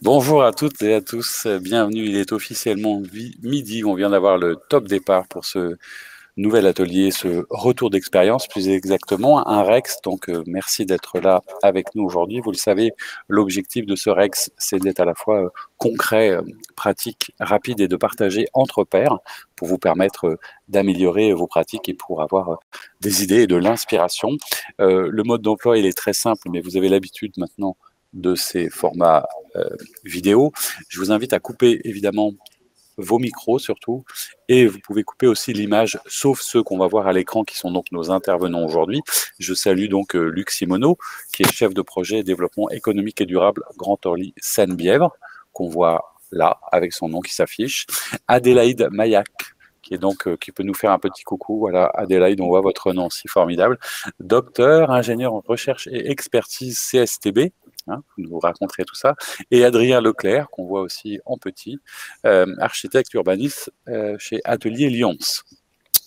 Bonjour à toutes et à tous, bienvenue. Il est officiellement midi. On vient d'avoir le top départ pour ce nouvel atelier, ce retour d'expérience, plus exactement, un REX. Donc, merci d'être là avec nous aujourd'hui. Vous le savez, l'objectif de ce REX, c'est d'être à la fois concret, pratique, rapide et de partager entre pairs pour vous permettre d'améliorer vos pratiques et pour avoir des idées et de l'inspiration. Le mode d'emploi, il est très simple, mais vous avez l'habitude maintenant de ces formats vidéo. Je vous invite à couper évidemment vos micros surtout, et vous pouvez couper aussi l'image, sauf ceux qu'on va voir à l'écran qui sont donc nos intervenants aujourd'hui. Je salue donc Luc Simoneau, qui est chef de projet développement économique et durable Grand Orly Seine-Bièvre, qu'on voit là avec son nom qui s'affiche. Adélaïde Maillac, qui est donc qui peut nous faire un petit coucou. Voilà, Adélaïde, on voit votre nom si formidable. Docteur, ingénieur en recherche et expertise CSTB. Hein, vous nous raconterez tout ça. Et Adrien Leclerc, qu'on voit aussi en petit, architecte urbaniste chez Atelier Lyons.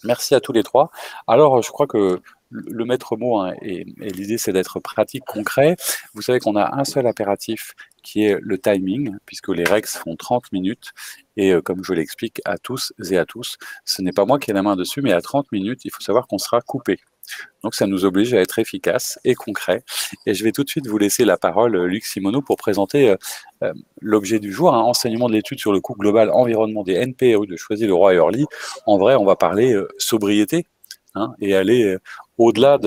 Merci à tous les trois. Alors, je crois que le maître mot, hein, et l'idée, c'est d'être pratique, concret. Vous savez qu'on a un seul impératif qui est le timing, puisque les REX font 30 minutes. Et comme je l'explique à tous et à tous, ce n'est pas moi qui ai la main dessus, mais à 30 minutes, il faut savoir qu'on sera coupé. Donc, ça nous oblige à être efficace et concret. Et je vais tout de suite vous laisser la parole, Luc Simoneau, pour présenter l'objet du jour, hein, enseignement de l'étude sur le coût global environnement des NPE de Choisy-le-Roi et Orly. En vrai, on va parler sobriété, hein, et aller au-delà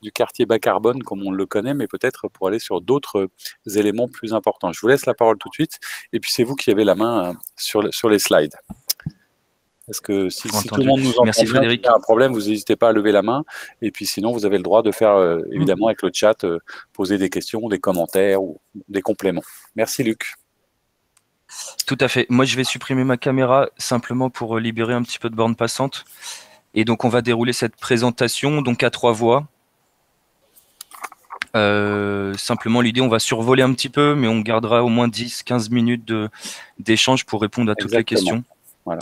du quartier bas carbone comme on le connaît, mais peut-être pour aller sur d'autres éléments plus importants. Je vous laisse la parole tout de suite. Et puis, c'est vous qui avez la main sur les slides. Parce que si tout le Entendu. monde nous Merci entend bien, qu'il y Frédéric. a un problème, vous n'hésitez pas à lever la main. Et puis sinon, vous avez le droit de faire, Mm. évidemment, avec le chat, poser des questions, des commentaires ou des compléments. Merci Luc. Tout à fait. Moi, je vais supprimer ma caméra simplement pour libérer un petit peu de bande passante. Et donc, on va dérouler cette présentation donc à 3 voix. Simplement, l'idée, on va survoler un petit peu, mais on gardera au moins 10-15 minutes d'échange pour répondre à toutes les Exactement. questions. Voilà.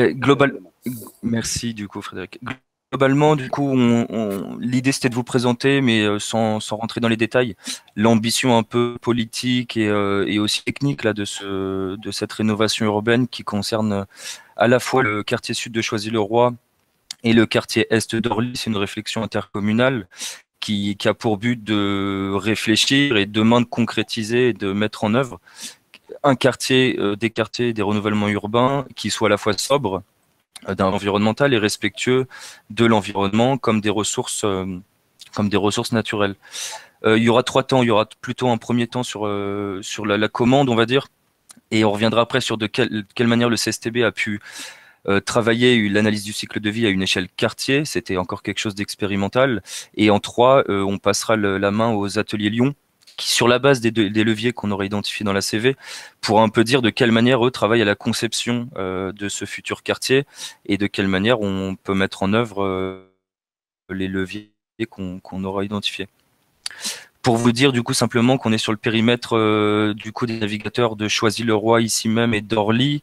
Global... Merci du coup, Frédéric. Globalement, du coup, l'idée c'était de vous présenter, mais sans rentrer dans les détails, l'ambition un peu politique et aussi technique là, de cette rénovation urbaine qui concerne à la fois le quartier sud de Choisy-le-Roi et le quartier est d'Orly. C'est une réflexion intercommunale qui a pour but de réfléchir et demain de concrétiser et de mettre en œuvre un quartier, des quartiers, des renouvellements urbains qui soient à la fois sobres, d'un environnemental et respectueux de l'environnement comme des ressources naturelles. Il y aura 3 temps. Il y aura plutôt un premier temps sur la commande, on va dire, et on reviendra après sur de quelle manière le CSTB a pu travailler l'analyse du cycle de vie à une échelle quartier. C'était encore quelque chose d'expérimental. Et en 3, on passera la main aux ateliers Lyon, qui, sur la base des leviers qu'on aurait identifiés dans la CV, pour un peu dire de quelle manière eux travaillent à la conception de ce futur quartier et de quelle manière on peut mettre en œuvre les leviers qu'on aura identifiés. Pour vous dire du coup simplement qu'on est sur le périmètre du coup des navigateurs de Choisy-le-Roi ici même et d'Orly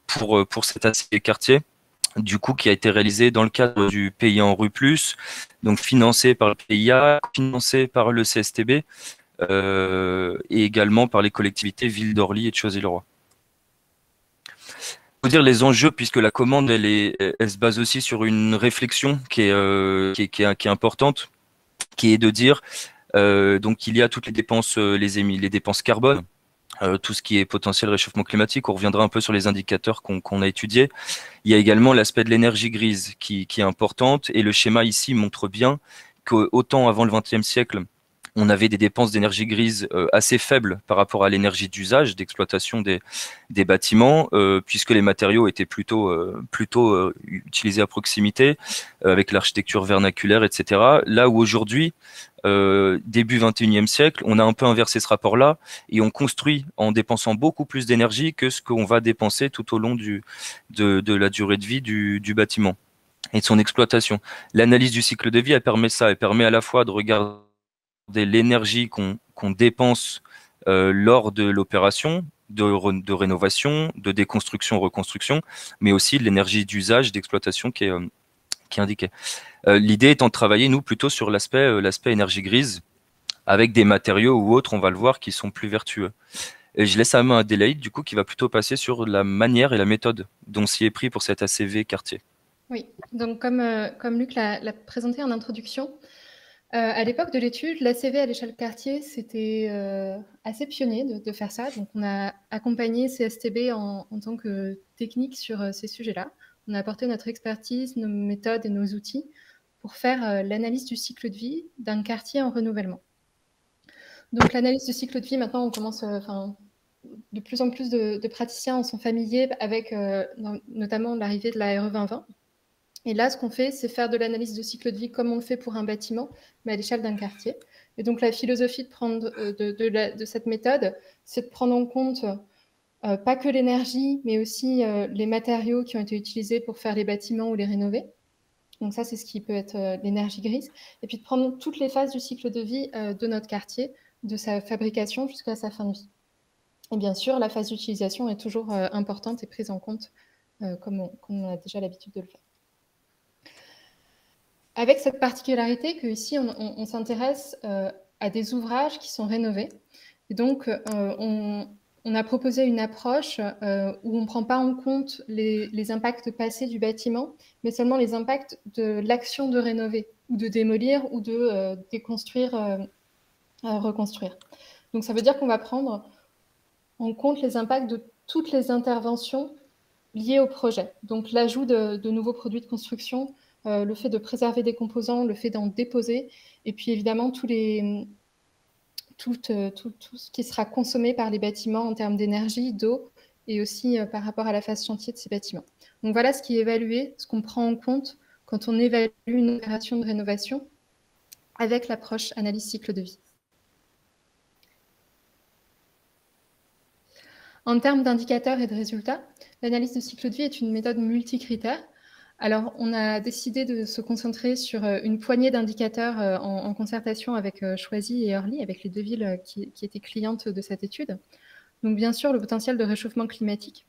pour cet aspect quartier, du coup qui a été réalisé dans le cadre du pays en rue plus, donc financé par le PIA, financé par le CSTB et également par les collectivités Ville d'Orly et de Choisy-le-Roi. Faut dire les enjeux, puisque la commande elle se base aussi sur une réflexion qui est importante, qui est de dire donc il y a toutes les dépenses les dépenses carbone, tout ce qui est potentiel réchauffement climatique. On reviendra un peu sur les indicateurs qu'on a étudiés. Il y a également l'aspect de l'énergie grise qui est importante, et le schéma ici montre bien qu'autant avant le XXe siècle, on avait des dépenses d'énergie grise assez faibles par rapport à l'énergie d'usage, d'exploitation des bâtiments, puisque les matériaux étaient plutôt utilisés à proximité, avec l'architecture vernaculaire, etc. Là où aujourd'hui, début 21e siècle, on a un peu inversé ce rapport-là, et on construit en dépensant beaucoup plus d'énergie que ce qu'on va dépenser tout au long de la durée de vie du bâtiment et de son exploitation. L'analyse du cycle de vie, elle permet ça, elle permet à la fois de regarder l'énergie qu'on dépense lors de l'opération de rénovation, de déconstruction, reconstruction, mais aussi de l'énergie d'usage, d'exploitation qui est indiquée. L'idée étant de travailler, nous, plutôt sur l'aspect énergie grise, avec des matériaux ou autres, on va le voir, qui sont plus vertueux. Et je laisse la main à Adélaïde, du coup, qui va plutôt passer sur la manière et la méthode dont s'y est pris pour cet ACV quartier. Oui, donc comme Luc l'a présenté en introduction, à l'époque de l'étude, l'ACV à l'échelle quartier, c'était assez pionnier de faire ça. Donc on a accompagné CSTB en tant que technique sur ces sujets-là. On a apporté notre expertise, nos méthodes et nos outils pour faire l'analyse du cycle de vie d'un quartier en renouvellement. Donc l'analyse du cycle de vie, maintenant on commence, de plus en plus de praticiens en sont familiers avec notamment l'arrivée de la RE 2020. Et là, ce qu'on fait, c'est faire de l'analyse de cycle de vie comme on le fait pour un bâtiment, mais à l'échelle d'un quartier. Et donc, la philosophie de cette méthode, c'est de prendre en compte pas que l'énergie, mais aussi les matériaux qui ont été utilisés pour faire les bâtiments ou les rénover. Donc ça, c'est ce qui peut être l'énergie grise. Et puis de prendre toutes les phases du cycle de vie de notre quartier, de sa fabrication jusqu'à sa fin de vie. Et bien sûr, la phase d'utilisation est toujours importante et prise en compte comme on a déjà l'habitude de le faire. Avec cette particularité que ici on s'intéresse à des ouvrages qui sont rénovés. Et donc, on a proposé une approche où on ne prend pas en compte les impacts passés du bâtiment, mais seulement les impacts de l'action de rénover, ou de démolir, ou de déconstruire, reconstruire. Donc, ça veut dire qu'on va prendre en compte les impacts de toutes les interventions liées au projet. Donc, l'ajout de nouveaux produits de construction, le fait de préserver des composants, le fait d'en déposer, et puis évidemment tout ce qui sera consommé par les bâtiments en termes d'énergie, d'eau, et aussi par rapport à la phase chantier de ces bâtiments. Donc voilà ce qui est évalué, ce qu'on prend en compte quand on évalue une opération de rénovation avec l'approche analyse cycle de vie. En termes d'indicateurs et de résultats, l'analyse de cycle de vie est une méthode multicritère. Alors, on a décidé de se concentrer sur une poignée d'indicateurs en concertation avec Choisy et Orly, avec les deux villes qui étaient clientes de cette étude. Donc, bien sûr, le potentiel de réchauffement climatique,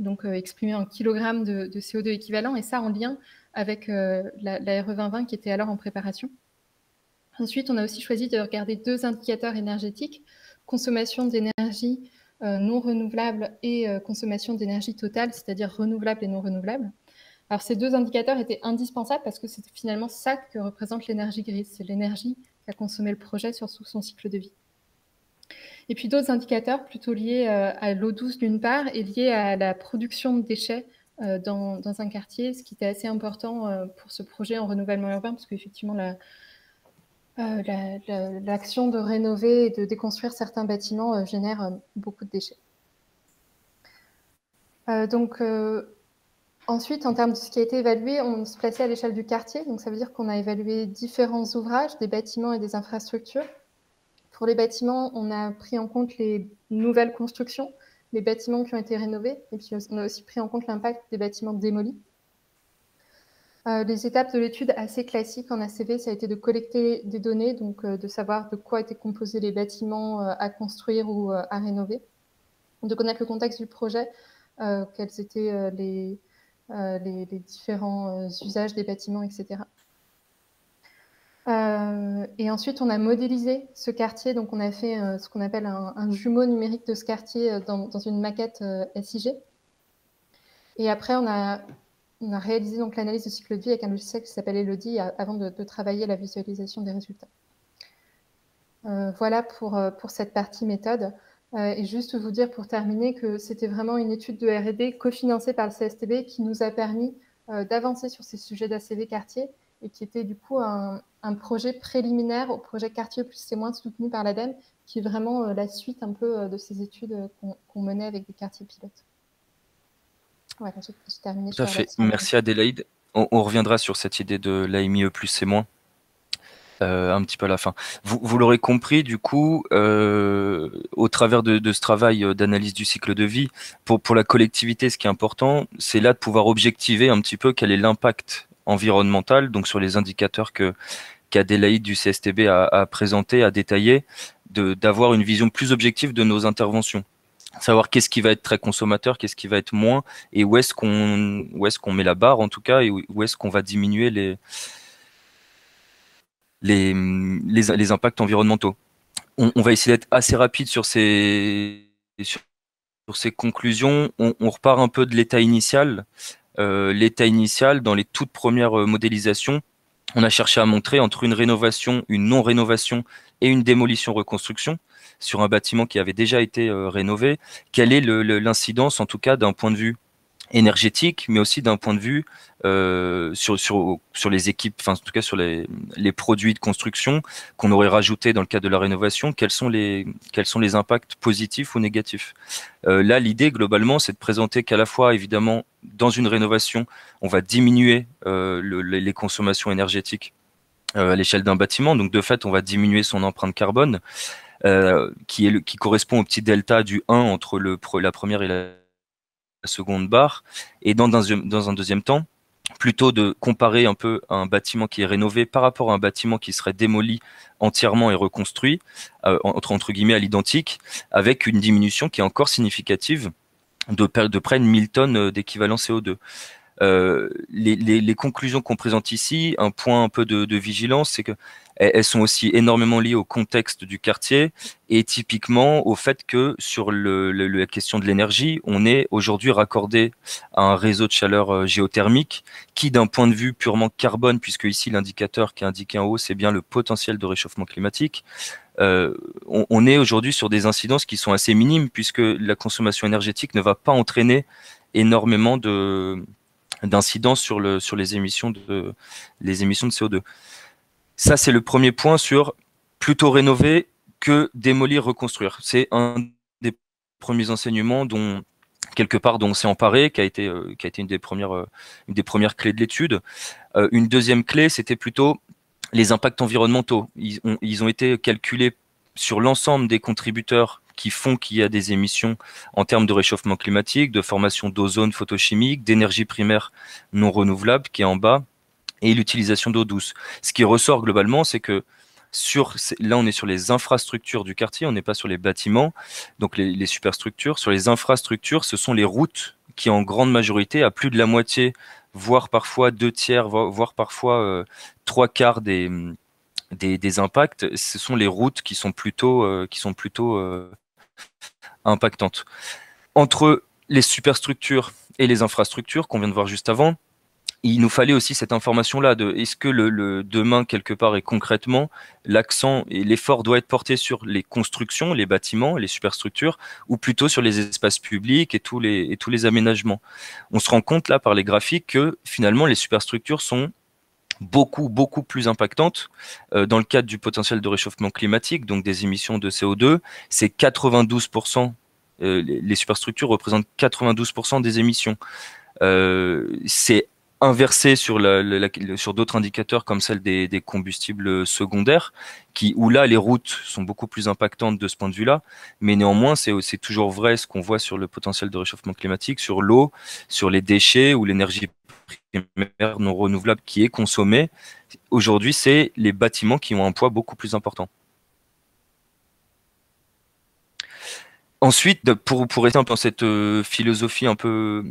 donc exprimé en kilogrammes de CO2 équivalent, et ça en lien avec la RE 2020 qui était alors en préparation. Ensuite, on a aussi choisi de regarder deux indicateurs énergétiques, consommation d'énergie non renouvelable et consommation d'énergie totale, c'est-à-dire renouvelable et non renouvelable. Alors, ces deux indicateurs étaient indispensables parce que c'est finalement ça que représente l'énergie grise. C'est l'énergie qu'a consommé le projet sur tout son cycle de vie. Et puis d'autres indicateurs plutôt liés à l'eau douce d'une part et liés à la production de déchets dans un quartier, ce qui était assez important pour ce projet en renouvellement urbain parce qu'effectivement, l'action de rénover et de déconstruire certains bâtiments génère beaucoup de déchets. Ensuite, en termes de ce qui a été évalué, on se plaçait à l'échelle du quartier. Donc, ça veut dire qu'on a évalué différents ouvrages, des bâtiments et des infrastructures. Pour les bâtiments, on a pris en compte les nouvelles constructions, les bâtiments qui ont été rénovés. Et puis, on a aussi pris en compte l'impact des bâtiments démolis. Les étapes de l'étude assez classiques en ACV, ça a été de collecter des données, donc de savoir de quoi étaient composés les bâtiments à construire ou à rénover, de connaître le contexte du projet, quels étaient les différents usages des bâtiments, etc. Et ensuite, on a modélisé ce quartier. Donc, on a fait ce qu'on appelle un jumeau numérique de ce quartier dans une maquette SIG. Et après, on a réalisé donc l'analyse de cycle de vie avec un logiciel qui s'appelle Elodie avant de travailler la visualisation des résultats. Voilà pour cette partie méthode. Et juste vous dire pour terminer que c'était vraiment une étude de R&D cofinancée par le CSTB qui nous a permis d'avancer sur ces sujets d'ACV quartier et qui était du coup un projet préliminaire au projet quartier plus témoin soutenu par l'ADEME, qui est vraiment la suite un peu de ces études qu'on menait avec des quartiers pilotes. Voilà, j'ai terminé. Tout à fait. Merci Adélaïde. On reviendra sur cette idée de l'AMIE plus c'est moins. Un petit peu à la fin. Vous l'aurez compris, du coup, au travers de ce travail d'analyse du cycle de vie, pour la collectivité, ce qui est important, c'est là de pouvoir objectiver un petit peu quel est l'impact environnemental, donc sur les indicateurs qu'Adélaïde du CSTB a présenté, a détaillé, d'avoir une vision plus objective de nos interventions. Savoir qu'est-ce qui va être très consommateur, qu'est-ce qui va être moins, et où est-ce qu'on met la barre en tout cas, et où est-ce qu'on va diminuer les impacts environnementaux. On va essayer d'être assez rapide sur ces conclusions. On repart un peu de l'état initial. L'état initial, dans les toutes premières modélisations, on a cherché à montrer entre une rénovation, une non-rénovation et une démolition-reconstruction sur un bâtiment qui avait déjà été rénové, quelle est l'incidence, en tout cas d'un point de vue énergétique, mais aussi d'un point de vue sur les équipes, enfin en tout cas sur les produits de construction qu'on aurait rajoutés dans le cadre de la rénovation, quels sont les impacts positifs ou négatifs. Là, l'idée globalement, c'est de présenter qu'à la fois, évidemment, dans une rénovation, on va diminuer les consommations énergétiques à l'échelle d'un bâtiment, donc de fait, on va diminuer son empreinte carbone, qui correspond au petit delta du 1 entre la première et la seconde barre, et dans un deuxième temps, plutôt de comparer un peu un bâtiment qui est rénové par rapport à un bâtiment qui serait démoli entièrement et reconstruit, entre guillemets à l'identique, avec une diminution qui est encore significative de près de 1000 tonnes d'équivalent CO2. Les conclusions qu'on présente ici, un point un peu de vigilance, c'est que elles sont aussi énormément liées au contexte du quartier et typiquement au fait que sur la question de l'énergie, on est aujourd'hui raccordé à un réseau de chaleur géothermique qui, d'un point de vue purement carbone, puisque ici l'indicateur qui est indiqué en haut, c'est bien le potentiel de réchauffement climatique, on est aujourd'hui sur des incidences qui sont assez minimes puisque la consommation énergétique ne va pas entraîner énormément d'incidence sur les émissions de CO2. Ça, c'est le premier point sur plutôt rénover que démolir, reconstruire. C'est un des premiers enseignements dont on s'est emparé, qui a été une des premières clés de l'étude. Une deuxième clé, c'était plutôt les impacts environnementaux. Ils ont été calculés sur l'ensemble des contributeurs qui font qu'il y a des émissions en termes de réchauffement climatique, de formation d'ozone photochimique, d'énergie primaire non renouvelable qui est en bas, et l'utilisation d'eau douce. Ce qui ressort globalement, c'est que là, on est sur les infrastructures du quartier, on n'est pas sur les bâtiments, donc les superstructures. Sur les infrastructures, ce sont les routes qui, en grande majorité, à plus de la moitié, voire parfois 2/3, voire parfois 3/4 des impacts, ce sont les routes qui sont plutôt impactantes. Entre les superstructures et les infrastructures qu'on vient de voir juste avant, il nous fallait aussi cette information-là de est-ce que le demain, quelque part et concrètement, l'accent et l'effort doit être porté sur les constructions, les bâtiments, les superstructures, ou plutôt sur les espaces publics et tous les aménagements. On se rend compte là par les graphiques que finalement les superstructures sont beaucoup plus impactantes dans le cadre du potentiel de réchauffement climatique, donc des émissions de CO2. C'est 92%, les superstructures représentent 92% des émissions. C'est inversé sur d'autres indicateurs comme celle des combustibles secondaires, où là les routes sont beaucoup plus impactantes de ce point de vue-là, mais néanmoins c'est toujours vrai ce qu'on voit sur le potentiel de réchauffement climatique, sur l'eau, sur les déchets ou l'énergie primaire non renouvelable qui est consommée. Aujourd'hui, c'est les bâtiments qui ont un poids beaucoup plus important. Ensuite, pour rester un peu dans cette philosophie un peu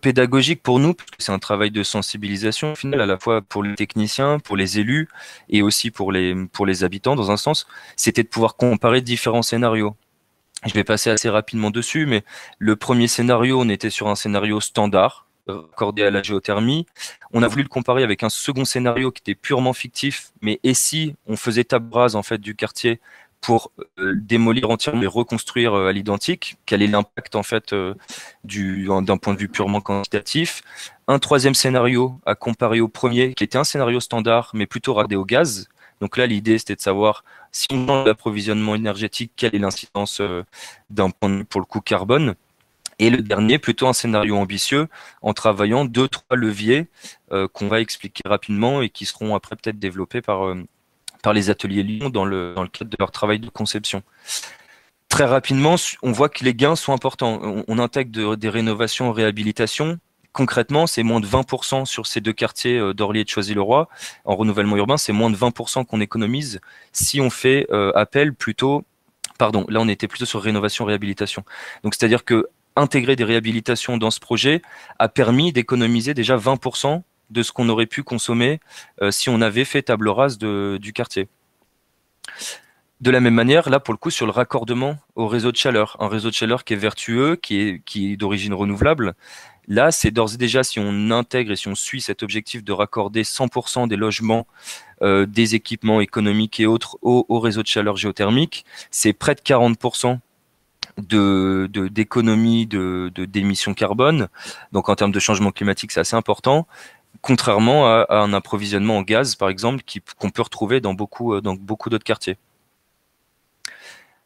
pédagogique pour nous, parce que c'est un travail de sensibilisation au final, à la fois pour les techniciens, pour les élus et aussi pour les habitants dans un sens, c'était de pouvoir comparer différents scénarios. Je vais passer assez rapidement dessus, mais le premier scénario, on était sur un scénario standard, accordé à la géothermie. On a voulu le comparer avec un second scénario qui était purement fictif, mais et si on faisait table rase en fait du quartier pour démolir entièrement et reconstruire à l'identique, quel est l'impact en fait d'un point de vue purement quantitatif. Un troisième scénario à comparer au premier, qui était un scénario standard, mais plutôt raccordé au gaz. Donc là, l'idée, c'était de savoir si on change l'approvisionnement énergétique, quelle est l'incidence d'un point de vue pour le coût carbone. Et le dernier, plutôt un scénario ambitieux, en travaillant 2-3 leviers qu'on va expliquer rapidement et qui seront après peut-être développés par les ateliers Lyon dans le cadre de leur travail de conception. Très rapidement, on voit que les gains sont importants. On intègre des rénovations, réhabilitations. Concrètement, c'est moins de 20% sur ces deux quartiers d'Orly et de Choisy-le-Roi. En renouvellement urbain, c'est moins de 20% qu'on économise si on fait appel plutôt... Pardon, là on était plutôt sur rénovation-réhabilitation. Donc c'est-à-dire que intégrer des réhabilitations dans ce projet a permis d'économiser déjà 20% de ce qu'on aurait pu consommer si on avait fait table rase du quartier. De la même manière, là, pour le coup, sur le raccordement au réseau de chaleur, un réseau de chaleur qui est vertueux, qui est d'origine renouvelable, là, c'est d'ores et déjà, si on intègre et si on suit cet objectif de raccorder 100% des logements, des équipements économiques et autres au réseau de chaleur géothermique, c'est près de 40% d'économie d'émissions carbone. Donc, en termes de changement climatique, c'est assez important, contrairement à un approvisionnement en gaz, par exemple, qu'on peut retrouver dans beaucoup d'autres quartiers.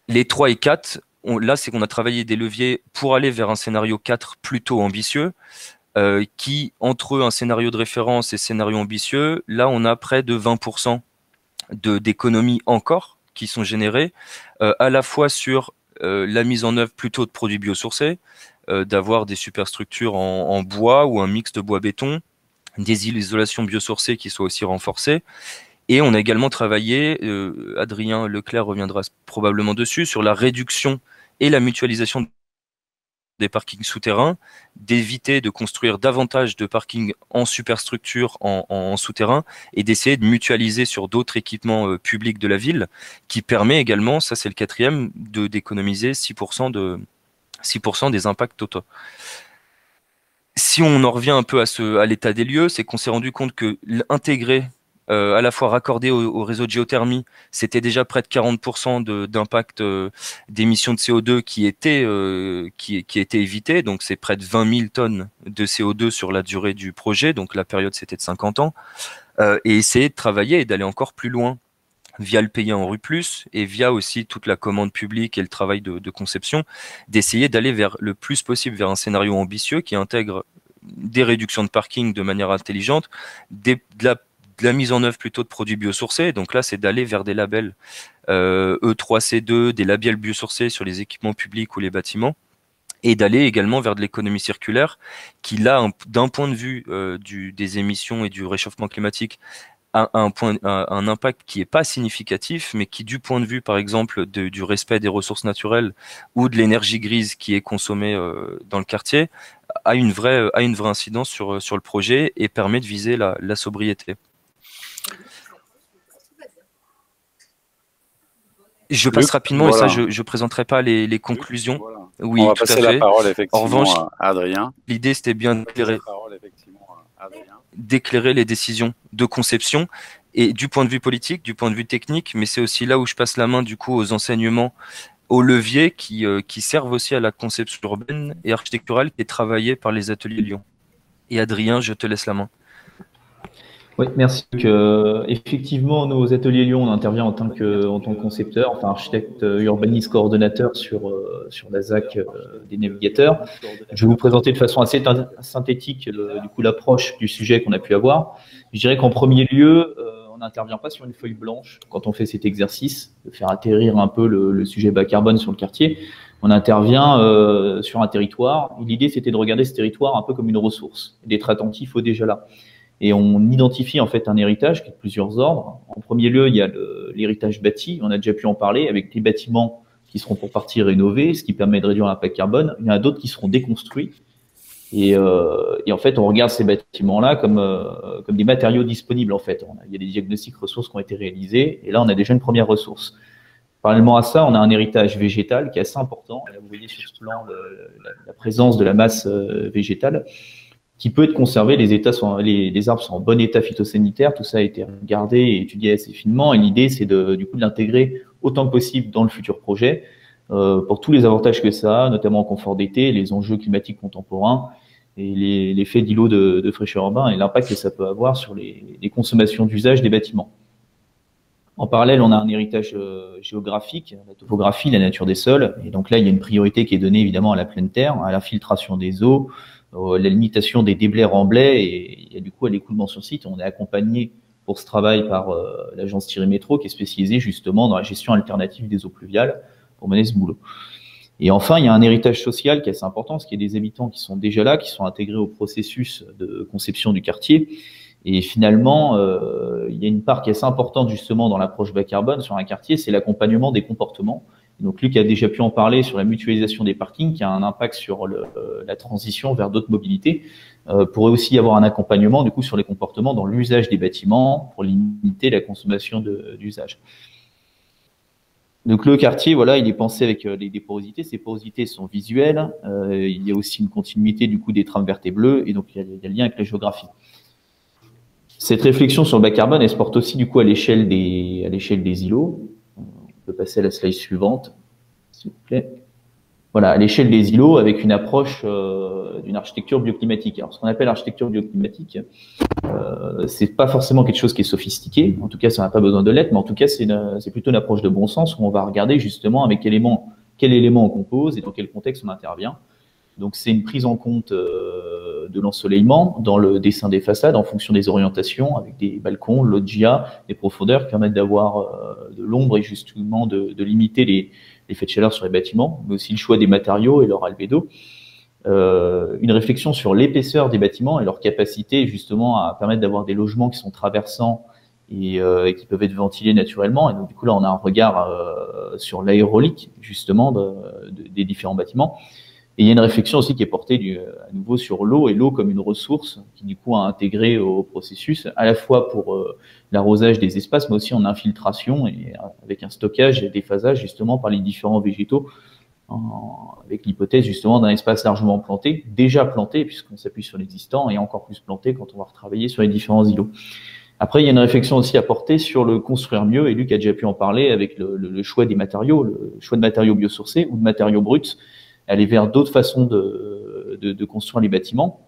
Les 3 et 4, là, c'est qu'on a travaillé des leviers pour aller vers un scénario 4 plutôt ambitieux, qui, entre un scénario de référence et scénario ambitieux, là, on a près de 20% d'économies encore qui sont générées, à la fois sur la mise en œuvre plutôt de produits biosourcés, d'avoir des superstructures en bois ou un mix de bois-béton, des isolations biosourcées qui soient aussi renforcées. Et on a également travaillé, Adrien Leclerc reviendra probablement dessus, sur la réduction et la mutualisation des parkings souterrains, d'éviter de construire davantage de parkings en superstructure, en souterrain, et d'essayer de mutualiser sur d'autres équipements publics de la ville, qui permet également, ça c'est le 4e, d'économiser 6% des impacts totaux. Si on en revient un peu à l'état des lieux, c'est qu'on s'est rendu compte que intégrer à la fois raccordé au réseau de géothermie, c'était déjà près de 40% d'impact d'émissions de CO2 qui était évité. Donc, c'est près de 20 000 tonnes de CO2 sur la durée du projet. Donc, la période, c'était de 50 ans. Et essayer de travailler et d'aller encore plus loin via le payant en RU+, et via aussi toute la commande publique et le travail de conception, d'essayer d'aller le plus possible vers un scénario ambitieux qui intègre des réductions de parking de manière intelligente, de la mise en œuvre plutôt de produits biosourcés. Donc là, c'est d'aller vers des labels E3C2, des labels biosourcés sur les équipements publics ou les bâtiments, et d'aller également vers de l'économie circulaire qui, là, d'un point de vue des émissions et du réchauffement climatique, a un impact qui n'est pas significatif, mais qui, du point de vue, par exemple, du respect des ressources naturelles ou de l'énergie grise qui est consommée dans le quartier, a une vraie incidence sur le projet et permet de viser la sobriété. Je passe rapidement, voilà. Et ça, je ne présenterai pas les conclusions. Voilà. Oui, on va passer la parole effectivement en revanche, à Adrien. L'idée, c'était bien d'éclairer les décisions de conception, et du point de vue politique, du point de vue technique, mais c'est aussi là où je passe la main du coup aux enseignements, aux leviers qui servent aussi à la conception urbaine et architecturale qui est travaillée par les ateliers Lyon. Et Adrien, je te laisse la main. Oui, merci. Effectivement, nos ateliers Lyon, on intervient en tant que concepteur, enfin architecte urbaniste coordonnateur sur la ZAC des navigateurs. Je vais vous présenter de façon assez synthétique du coup l'approche du sujet qu'on a pu avoir. Je dirais qu'en premier lieu, on n'intervient pas sur une feuille blanche quand on fait cet exercice, de faire atterrir un peu le sujet bas carbone sur le quartier. On intervient sur un territoire. L'idée, c'était de regarder ce territoire un peu comme une ressource, d'être attentif au déjà là. Et on identifie en fait un héritage qui est de plusieurs ordres. En premier lieu, il y a l'héritage bâti. On a déjà pu en parler avec les bâtiments qui seront pour partie rénovés, ce qui permet de réduire l'impact carbone. Il y en a d'autres qui seront déconstruits. Et en fait, on regarde ces bâtiments-là comme des matériaux disponibles. En fait, il y a des diagnostics ressources qui ont été réalisés. Et là, on a déjà une première ressource. Parallèlement à ça, on a un héritage végétal qui est assez important. Là, vous voyez sur ce plan la présence de la masse végétale, qui peut être conservé. Les arbres sont en bon état phytosanitaire. Tout ça a été regardé et étudié assez finement. Et l'idée, c'est du coup de l'intégrer autant que possible dans le futur projet pour tous les avantages que ça a, notamment en confort d'été, les enjeux climatiques contemporains et l'effet d'îlot de fraîcheur urbain et l'impact que ça peut avoir sur les consommations d'usage des bâtiments. En parallèle, on a un héritage géographique, la topographie, la nature des sols. Et donc là, il y a une priorité qui est donnée évidemment à la pleine terre, à l'infiltration des eaux, la limitation des déblais remblais et du coup à l'écoulement sur site. On est accompagné pour ce travail par l'agence Thierry Métro qui est spécialisée justement dans la gestion alternative des eaux pluviales pour mener ce boulot. Et enfin, il y a un héritage social qui est assez important, parce qu'il y a des habitants qui sont déjà là, qui sont intégrés au processus de conception du quartier. Et finalement, il y a une part qui est assez importante justement dans l'approche bas carbone sur un quartier, c'est l'accompagnement des comportements. Donc Luc a déjà pu en parler sur la mutualisation des parkings qui a un impact sur la transition vers d'autres mobilités. Pourrait aussi y avoir un accompagnement du coup sur les comportements dans l'usage des bâtiments pour limiter la consommation d'usage. Donc le quartier, voilà, il est pensé avec des porosités. Ces porosités sont visuelles. Il y a aussi une continuité du coup des trames vertes et bleues, et donc il y a le lien avec la géographie. Cette réflexion sur le bas carbone, elle se porte aussi du coup à l'échelle des îlots. On peut passer à la slide suivante, s'il vous plaît. Voilà, à l'échelle des îlots, avec une approche d'une architecture bioclimatique. Alors, ce qu'on appelle architecture bioclimatique, c'est pas forcément quelque chose qui est sophistiqué. En tout cas, ça n'a pas besoin de l'être, mais en tout cas, c'est plutôt une approche de bon sens où on va regarder justement avec quel élément on compose et dans quel contexte on intervient. Donc, c'est une prise en compte de l'ensoleillement dans le dessin des façades en fonction des orientations, avec des balcons, loggia, des profondeurs qui permettent d'avoir de l'ombre et justement de limiter l'effet de chaleur sur les bâtiments, mais aussi le choix des matériaux et leur albédo. Une réflexion sur l'épaisseur des bâtiments et leur capacité justement à permettre d'avoir des logements qui sont traversants et qui peuvent être ventilés naturellement. Et donc, du coup, là, on a un regard sur l'aérolique, justement, des différents bâtiments. Et il y a une réflexion aussi qui est portée à nouveau sur l'eau, et l'eau comme une ressource qui, du coup, a intégré au processus, à la fois pour l'arrosage des espaces, mais aussi en infiltration et avec un stockage et des phasages, justement, par les différents végétaux, avec l'hypothèse, justement, d'un espace largement planté, déjà planté, puisqu'on s'appuie sur l'existant, et encore plus planté quand on va retravailler sur les différents îlots. Après, il y a une réflexion aussi à porter sur le construire mieux, et Luc a déjà pu en parler avec le choix des matériaux, le choix de matériaux biosourcés ou de matériaux bruts, aller vers d'autres façons de construire les bâtiments.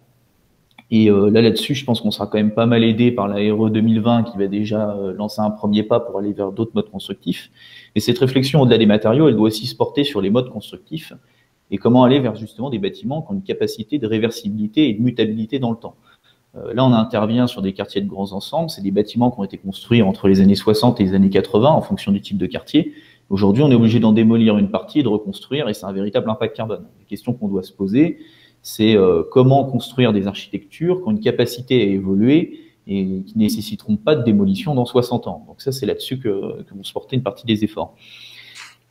Et là-dessus, je pense qu'on sera quand même pas mal aidé par la RE 2020 qui va déjà lancer un premier pas pour aller vers d'autres modes constructifs. Et cette réflexion au-delà des matériaux, elle doit aussi se porter sur les modes constructifs et comment aller vers justement des bâtiments qui ont une capacité de réversibilité et de mutabilité dans le temps. Là, on intervient sur des quartiers de grands ensembles. C'est des bâtiments qui ont été construits entre les années 60 et les années 80 en fonction du type de quartier. Aujourd'hui, on est obligé d'en démolir une partie et de reconstruire, et c'est un véritable impact carbone. La question qu'on doit se poser, c'est comment construire des architectures qui ont une capacité à évoluer et qui ne nécessiteront pas de démolition dans 60 ans. Donc ça, c'est là-dessus que vont se porter une partie des efforts.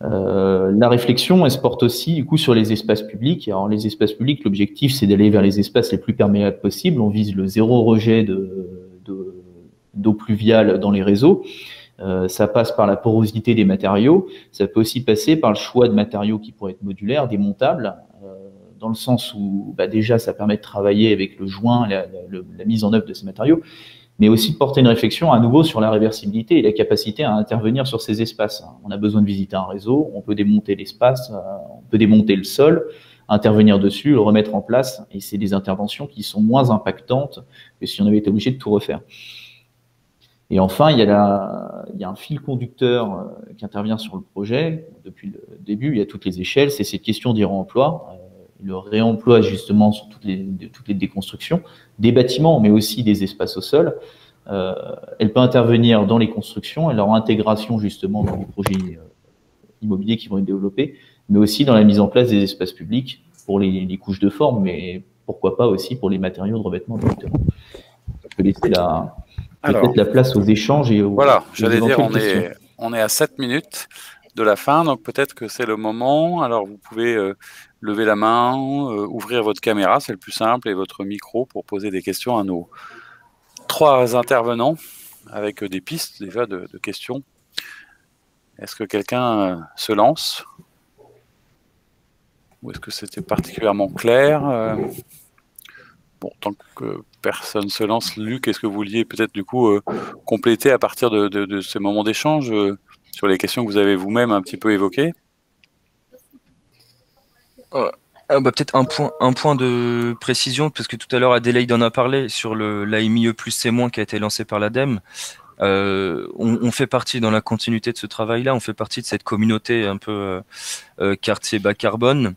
La réflexion, elle se porte aussi du coup sur les espaces publics. Alors les espaces publics, l'objectif, c'est d'aller vers les espaces les plus perméables possibles. On vise le zéro rejet d'eau pluviale dans les réseaux. Ça passe par la porosité des matériaux. Ça peut aussi passer par le choix de matériaux qui pourraient être modulaires, démontables, dans le sens où déjà ça permet de travailler avec le joint, la mise en œuvre de ces matériaux, mais aussi de porter une réflexion à nouveau sur la réversibilité et la capacité à intervenir sur ces espaces. On a besoin de visiter un réseau, on peut démonter l'espace, on peut démonter le sol, intervenir dessus, le remettre en place, et c'est des interventions qui sont moins impactantes que si on avait été obligé de tout refaire. Et enfin, il y a un fil conducteur qui intervient sur le projet depuis le début, il y a toutes les échelles, c'est cette question du réemploi. Le réemploi justement sur toutes les déconstructions, des bâtiments, mais aussi des espaces au sol. Elle peut intervenir dans les constructions et leur intégration justement dans les projets immobiliers qui vont être développés, mais aussi dans la mise en place des espaces publics pour les couches de forme, mais pourquoi pas aussi pour les matériaux de revêtement directement. Je peux laisser peut-être la place aux échanges et aux... Voilà, j'allais dire, on est à 7 minutes de la fin, donc peut-être que c'est le moment. Alors, vous pouvez lever la main, ouvrir votre caméra, c'est le plus simple, et votre micro pour poser des questions à nos 3 intervenants, avec des pistes déjà de questions. Est-ce que quelqu'un se lance? Ou est-ce que c'était particulièrement clair? Bon, tant que personne se lance, Luc, est-ce que vous vouliez peut-être du coup compléter à partir de ces moments d'échange sur les questions que vous avez vous-même un petit peu évoquées? Peut-être un point de précision, parce que tout à l'heure Adélaïde en a parlé sur l'AMIE plus C- qui a été lancé par l'ADEME. On fait partie, dans la continuité de ce travail-là, on fait partie de cette communauté un peu quartier bas carbone,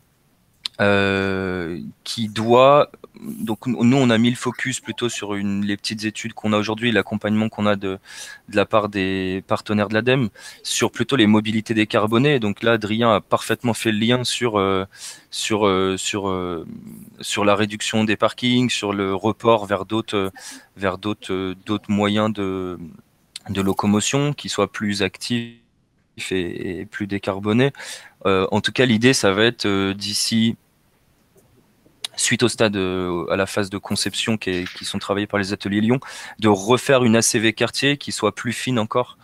qui doit... Donc nous, on a mis le focus plutôt sur les petites études qu'on a aujourd'hui, l'accompagnement qu'on a de la part des partenaires de l'ADEME, sur plutôt les mobilités décarbonées. Donc là, Adrien a parfaitement fait le lien sur la réduction des parkings, sur le report vers d'autres moyens de locomotion qui soient plus actifs et plus décarboné. En tout cas, l'idée, ça va être d'ici, suite au stade, à la phase de conception qui sont travaillés par les ateliers Lyon, de refaire une ACV quartier qui soit plus fine encore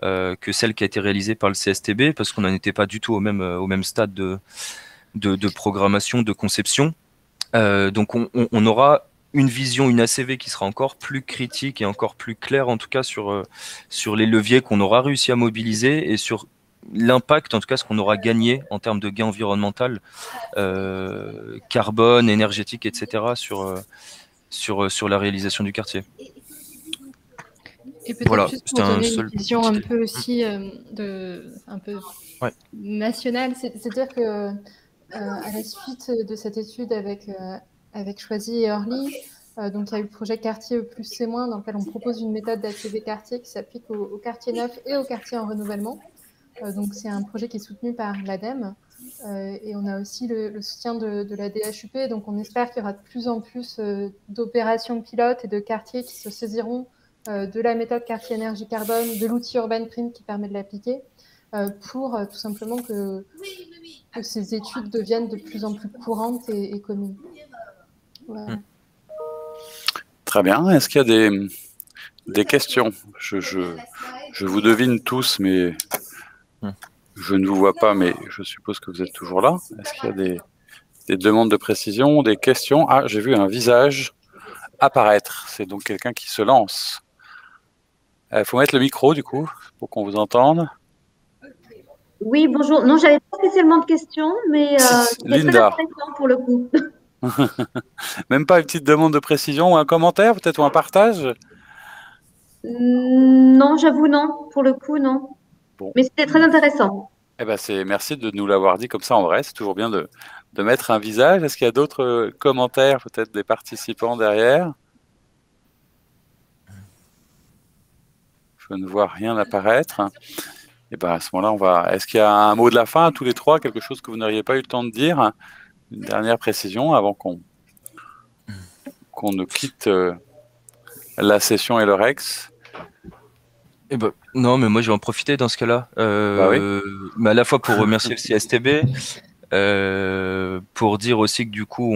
que celle qui a été réalisée par le CSTB, parce qu'on n'en était pas du tout au même stade de programmation, de conception. Donc on aura une vision, une ACV qui sera encore plus critique et encore plus claire, en tout cas sur les leviers qu'on aura réussi à mobiliser et sur l'impact, en tout cas ce qu'on aura gagné en termes de gain environnemental, carbone, énergétique, etc. sur la réalisation du quartier. Et peut-être Voilà, juste pour donner une vision un peu aussi ouais. nationale, c'est-à-dire que à la suite de cette étude avec Choisy et Orly, donc il y a eu le projet quartier plus c'est moins, dans lequel on propose une méthode d'ACV quartier qui s'applique aux quartiers neufs et aux quartiers en renouvellement. Donc c'est un projet qui est soutenu par l'ADEME et on a aussi le soutien de la DHUP. Donc on espère qu'il y aura de plus en plus d'opérations pilotes et de quartiers qui se saisiront de la méthode quartier énergie carbone, de l'outil Urban Print qui permet de l'appliquer, pour tout simplement que ces études deviennent de plus en plus courantes et communes. Voilà. Très bien. Est-ce qu'il y a des questions? Je vous devine tous, mais je ne vous vois pas, mais je suppose que vous êtes toujours là. Est-ce qu'il y a des demandes de précision, des questions? Ah, j'ai vu un visage apparaître. C'est donc quelqu'un qui se lance. Il faut mettre le micro, du coup, pour qu'on vous entende. Oui, bonjour. Non, j'avais pas spécialement de questions, mais c'est très intéressant pour le coup. Même pas une petite demande de précision ou un commentaire, peut-être, ou un partage? Non, j'avoue, non. Pour le coup, non. Bon. Mais c'était très intéressant. Eh ben, merci de nous l'avoir dit comme ça en vrai. C'est toujours bien de mettre un visage. Est-ce qu'il y a d'autres commentaires, peut-être des participants derrière? Je ne vois rien apparaître. Et ben, à ce moment-là, est-ce qu'il y a un mot de la fin à tous les trois, quelque chose que vous n'auriez pas eu le temps de dire? Une dernière précision avant qu'on ne quitte la session et le Rex. Eh ben, non, mais moi je vais en profiter dans ce cas-là. Oui. Mais à la fois pour remercier le CSTB, pour dire aussi que du coup,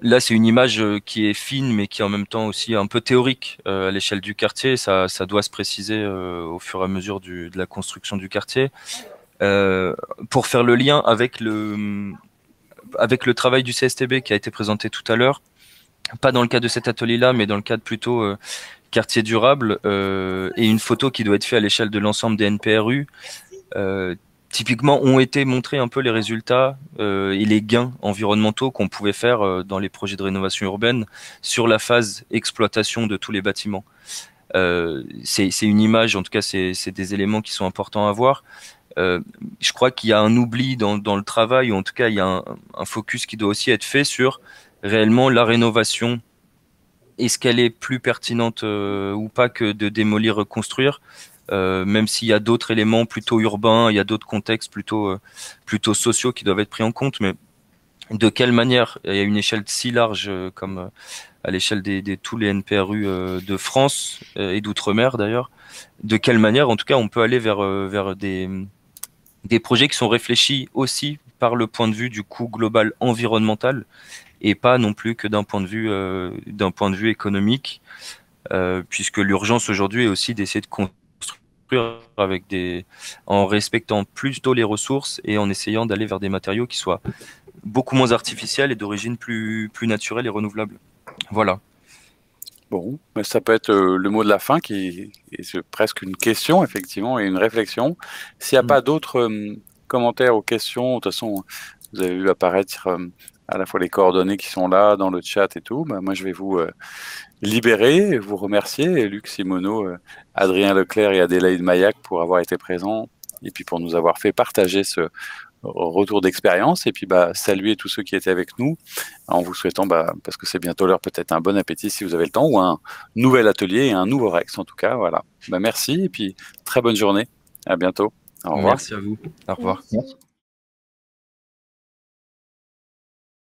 là c'est une image qui est fine, mais qui est en même temps aussi un peu théorique à l'échelle du quartier. Ça doit se préciser au fur et à mesure de la construction du quartier. Pour faire le lien avec le travail du CSTB qui a été présenté tout à l'heure, pas dans le cadre de cet atelier-là, mais dans le cadre plutôt quartier durable, et une photo qui doit être faite à l'échelle de l'ensemble des NPRU. Typiquement, ont été montrés un peu les résultats et les gains environnementaux qu'on pouvait faire dans les projets de rénovation urbaine sur la phase exploitation de tous les bâtiments. C'est une image, en tout cas, c'est des éléments qui sont importants à voir. Je crois qu'il y a un oubli dans le travail, ou en tout cas, il y a un focus qui doit aussi être fait sur réellement la rénovation. Est-ce qu'elle est plus pertinente ou pas que de démolir, reconstruire, même s'il y a d'autres éléments plutôt urbains, il y a d'autres contextes plutôt sociaux qui doivent être pris en compte, mais de quelle manière, il y a une échelle si large comme à l'échelle de tous les NPRU de France et d'outre-mer d'ailleurs, de quelle manière, en tout cas, on peut aller vers des projets qui sont réfléchis aussi par le point de vue du coût global environnemental, et pas non plus que d'un point de vue économique, puisque l'urgence aujourd'hui est aussi d'essayer de construire en respectant plutôt les ressources et en essayant d'aller vers des matériaux qui soient beaucoup moins artificiels et d'origine plus naturelle et renouvelable. Voilà. Bon, mais ça peut être le mot de la fin qui est presque une question, effectivement, et une réflexion. S'il n'y a pas d'autres commentaires ou questions, de toute façon, vous avez vu apparaître à la fois les coordonnées qui sont là dans le chat et tout. Bah, moi, je vais vous libérer, vous remercier, Luc Simoneau, Adrien Leclerc et Adélaïde Maillac pour avoir été présents et puis pour nous avoir fait partager ce retour d'expérience, et puis saluer tous ceux qui étaient avec nous en vous souhaitant, parce que c'est bientôt l'heure, peut-être un bon appétit si vous avez le temps, ou un nouvel atelier et un nouveau Rex en tout cas. Voilà. Merci et puis très bonne journée. À bientôt. Au revoir. Merci à vous. Au revoir. Merci.